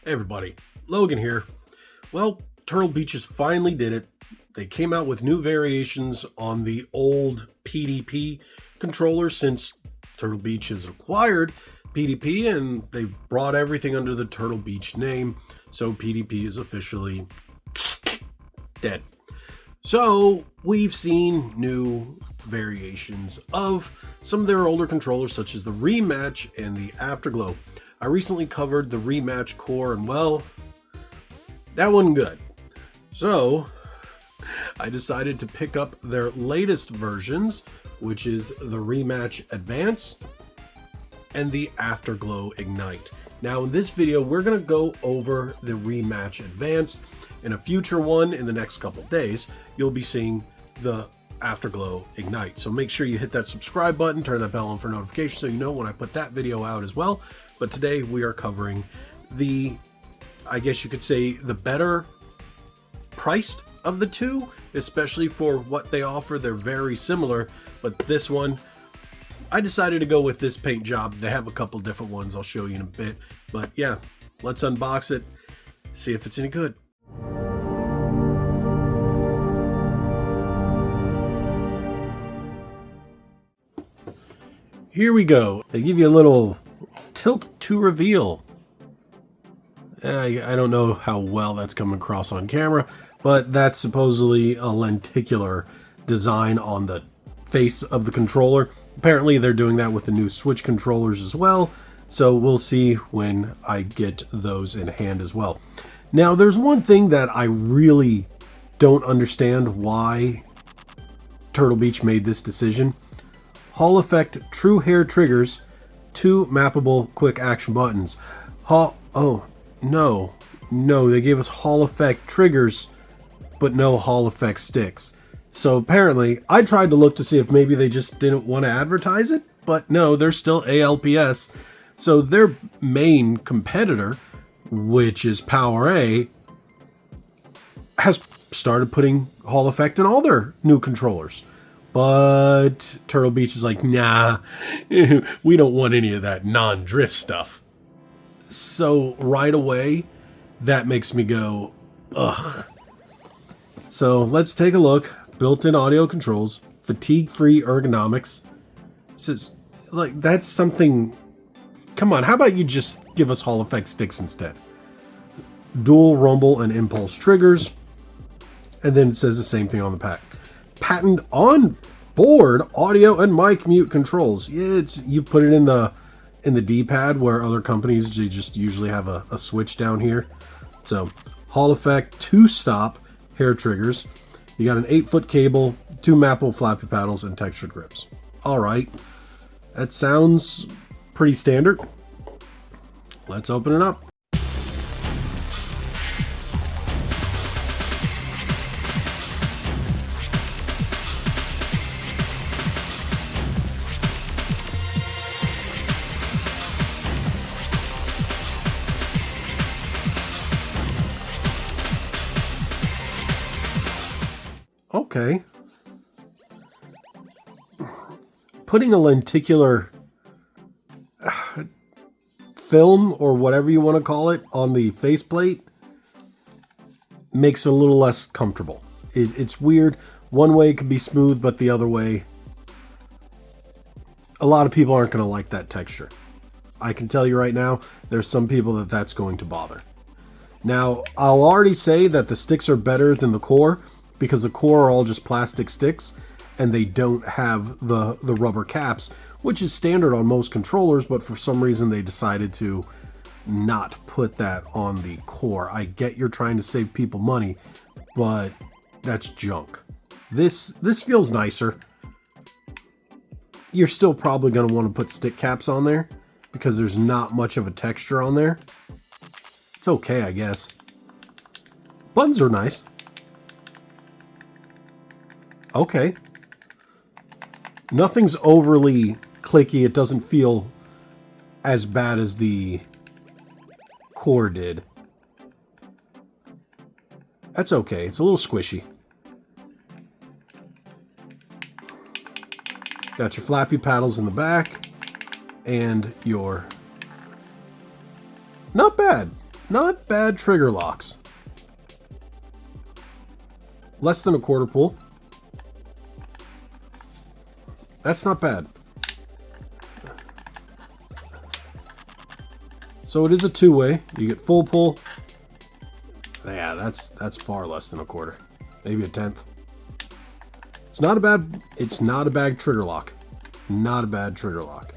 Hey everybody, Logan here. Well, Turtle Beaches finally did it. They came out with new variations on the old PDP controller since Turtle Beach has acquired PDP and they brought everything under the Turtle Beach name. So PDP is officially dead. So we've seen new variations of some of their older controllers such as the Rematch and the Afterglow. I recently covered the Rematch core and well, that wasn't good. So I decided to pick up their latest versions, which is the Rematch Advanced and the Afterglow Ignite. Now in this video, we're going to go over the Rematch Advanced. In a future one in the next couple days, you'll be seeing the Afterglow Ignite. So make sure you hit that subscribe button, turn that bell on for notifications so you know when I put that video out as well. But today we are covering the, I guess you could say, the better priced of the two, especially for what they offer. They're very similar, but this one, I decided to go with this paint job. They have a couple different ones I'll show you in a bit. But yeah, let's unbox it, see if it's any good. Here we go. They give you a little tilt to reveal. I don't know how well that's coming across on camera, but that's supposedly a lenticular design on the face of the controller. Apparently they're doing that with the new Switch controllers as well, so we'll see when I get those in hand as well. Now there's one thing that I really don't understand why Turtle Beach made this decision. Hall Effect True Hair Triggers, 2 mappable quick action buttons. Oh, no, they gave us Hall Effect triggers, but no Hall Effect sticks. So apparently, I tried to look to see if maybe they just didn't want to advertise it, but no, they're still ALPS. So their main competitor, which is PowerA, has started putting Hall Effect in all their new controllers. But Turtle Beach is like, nah, we don't want any of that non-drift stuff. So right away, that makes me go, ugh. So let's take a look. Built-in audio controls, fatigue-free ergonomics. So, like, that's something. Come on, how about you just give us Hall Effect sticks instead? Dual rumble and impulse triggers. And then it says the same thing on the pack. Patent on board audio and mic mute controls. It's, you put it in the D-pad where other companies, they just usually have a switch down here. So Hall Effect 2-stop hair triggers. You got an 8-foot cable, 2 mappable flappy paddles, and textured grips. All right, that sounds pretty standard. Let's open it up. Okay. Putting a lenticular film, or whatever you want to call it, on the faceplate makes it a little less comfortable. It's weird. One way it can be smooth, but the other way, a lot of people aren't going to like that texture. I can tell you right now, there's some people that that's going to bother. Now, I'll already say that the sticks are better than the core, because the core are all just plastic sticks and they don't have the rubber caps, which is standard on most controllers, but for some reason they decided to not put that on the core. I get you're trying to save people money, but that's junk. This feels nicer. You're still probably going to want to put stick caps on there because there's not much of a texture on there. It's okay, I guess. Buttons are nice. Okay. Nothing's overly clicky. It doesn't feel as bad as the core did. That's okay. It's a little squishy. Got your flappy paddles in the back and your... Not bad. Not bad trigger locks. Less than a quarter pull. That's not bad. So it is a two-way. You get full pull. Yeah, that's far less than a quarter. Maybe a tenth. It's not a bad trigger lock. Not a bad trigger lock.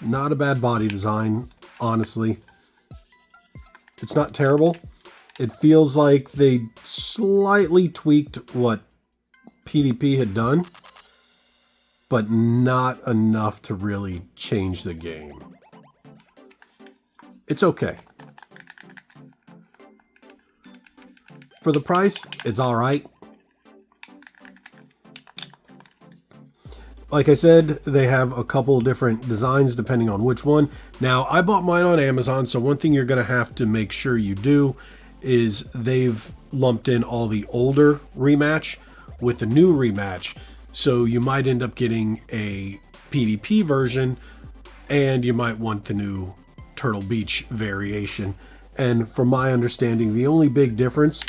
Not a bad body design, honestly. It's not terrible. It feels like they slightly tweaked what PDP had done, but not enough to really change the game. It's okay. For the price, it's all right. Like I said, they have a couple different designs depending on which one. Now, I bought mine on Amazon, so one thing you're going to have to make sure you do is they've lumped in all the older Rematch with the new Rematch. So you might end up getting a PDP version, and you might want the new Turtle Beach variation. And from my understanding, the only big difference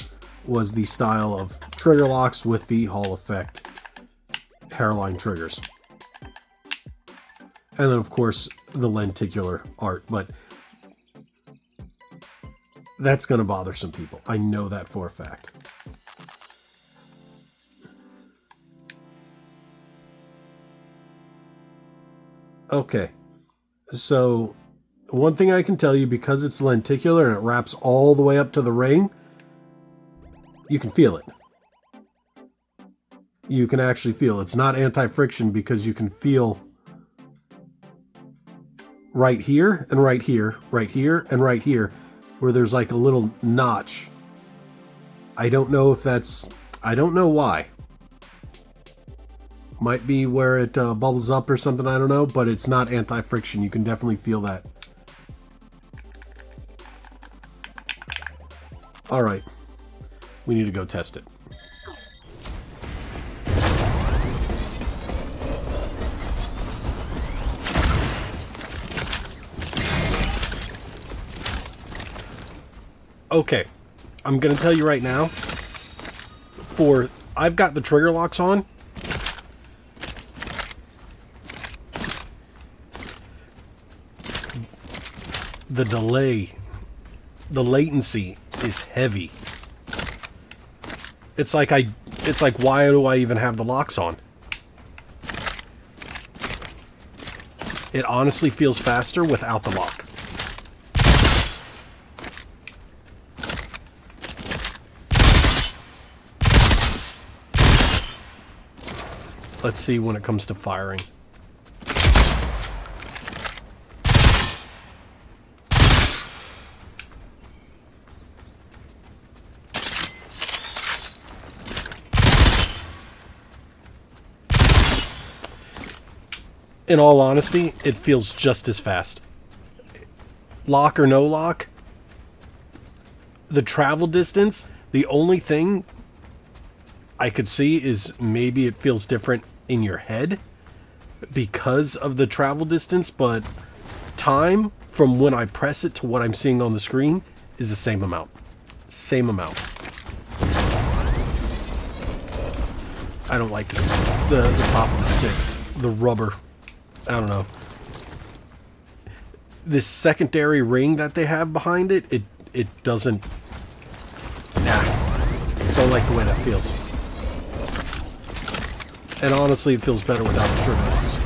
was the style of trigger locks with the Hall effect hairline triggers. And then, of course, the lenticular art. But that's going to bother some people. I know that for a fact. Okay. So, one thing I can tell you, because it's lenticular and it wraps all the way up to the ring, you can feel it. You can actually feel it. It's not anti-friction because you can feel right here and right here, right here and right here, where there's like a little notch. I don't know if that's... I don't know why. Might be where it bubbles up or something, I don't know, but it's not anti-friction. You can definitely feel that. All right. We need to go test it. Okay, I'm going to tell you right now, I've got the trigger locks on. The delay, the latency is heavy. It's like why do I even have the locks on? It honestly feels faster without the lock. Let's see when it comes to firing. In all honesty, it feels just as fast. Lock or no lock, the travel distance, the only thing I could see is maybe it feels different in your head because of the travel distance, but time from when I press it to what I'm seeing on the screen is the same amount. Same amount. I don't like the top of the sticks. The rubber. I don't know. This secondary ring that they have behind it, it doesn't... Nah. Don't like the way that feels. And honestly, it feels better without the trigger locks.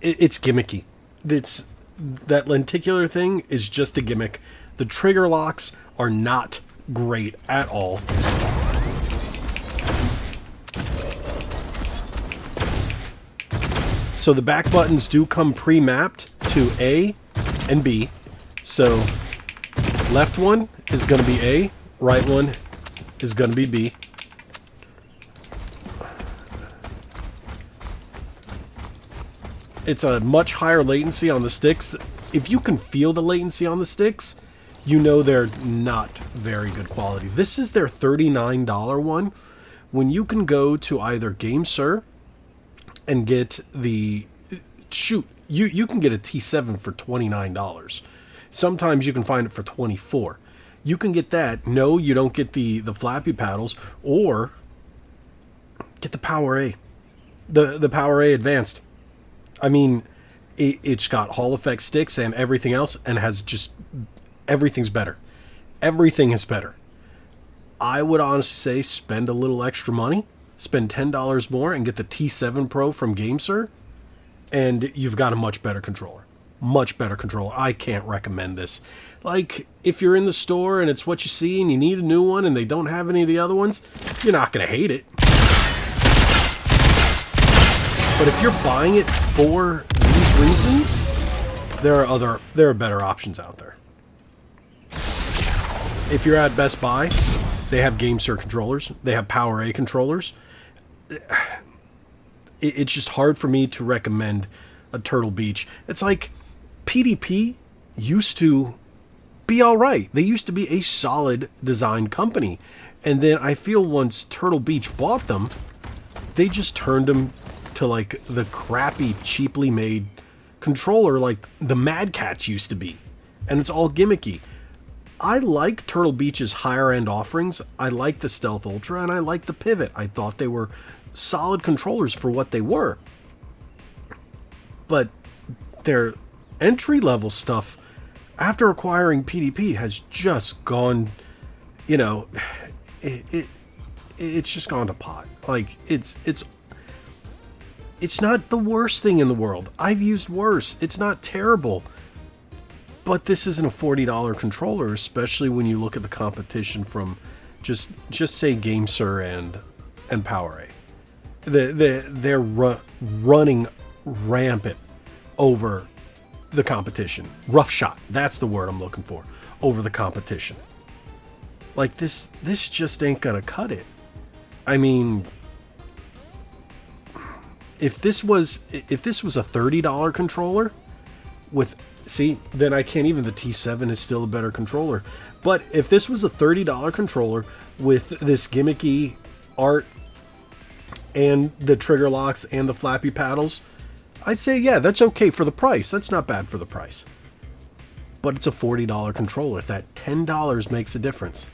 It's gimmicky. That lenticular thing is just a gimmick. The trigger locks are not great at all. So the back buttons do come pre-mapped to A and B. So left one is going to be A, right one is going to be B. It's a much higher latency on the sticks. If you can feel the latency on the sticks, you know they're not very good quality. This is their $39 one. When you can go to either GameSir and get the... Shoot, you can get a T7 for $29. Sometimes you can find it for $24. You can get that. No, you don't get the flappy paddles, or get the Power A. The Power A Advanced. I mean, it's got Hall effect sticks and everything else, and has just... everything's better. Everything is better. I would honestly say spend a little extra money. Spend $10 more and get the T7 Pro from GameSir, and you've got a much better controller. Much better controller. I can't recommend this. Like, if you're in the store and it's what you see and you need a new one and they don't have any of the other ones, you're not going to hate it. But if you're buying it for these reasons, there are better options out there. If you're at Best Buy, they have GameSir controllers. They have Power A controllers. It's just hard for me to recommend a Turtle Beach. It's like PDP used to be all right. They used to be a solid design company. And then I feel once Turtle Beach bought them, they just turned them to like the crappy, cheaply made controller like the Mad Catz used to be. And it's all gimmicky. I like Turtle Beach's higher end offerings. I like the Stealth Ultra and I like the Pivot. I thought they were solid controllers for what they were. But their entry level stuff after acquiring PDP has just gone, you know, it's just gone to pot. Like it's not the worst thing in the world. I've used worse. It's not terrible. But this isn't a $40 controller, especially when you look at the competition from just say GameSir and Power A. They're running rampant over the competition. Roughshod, that's the word I'm looking for. Over the competition. Like this just ain't gonna cut it. I mean, if this was a $30 controller with... See, then I can't even... The T7 is still a better controller. But if this was a $30 controller with this gimmicky art and the trigger locks and the flappy paddles, I'd say, yeah, that's okay for the price. That's not bad for the price. But it's a $40 controller. That $10 makes a difference.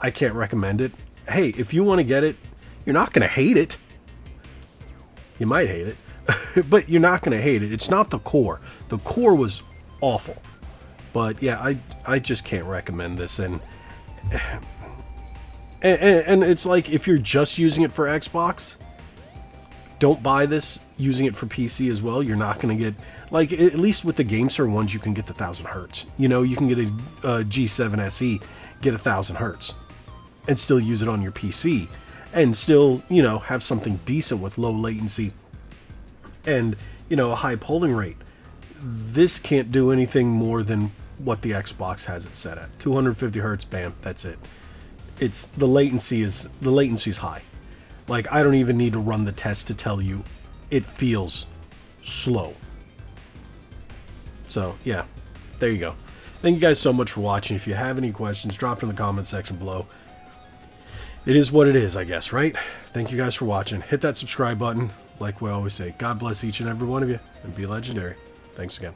I can't recommend it. Hey, if you want to get it, you're not going to hate it. You might hate it. But you're not going to hate it. It's not the core. The core was awful. But yeah, I just can't recommend this. And it's like, if you're just using it for Xbox, don't buy this using it for PC as well. You're not going to get... Like, at least with the GameSir ones, you can get the 1000 hertz. You know, you can get a G7 SE, get 1000 hertz, and still use it on your PC. And still, you know, have something decent with low latency and, you know, a high polling rate. This can't do anything more than what the Xbox has it set at. 250 hertz, bam, that's it. It's the latency's high. Like, I don't even need to run the test to tell you it feels slow. So, yeah, there you go. Thank you guys so much for watching. If you have any questions, drop it in the comment section below. It is what it is, I guess, right? Thank you guys for watching. Hit that subscribe button. Like we always say, God bless each and every one of you, and be legendary. Thanks again.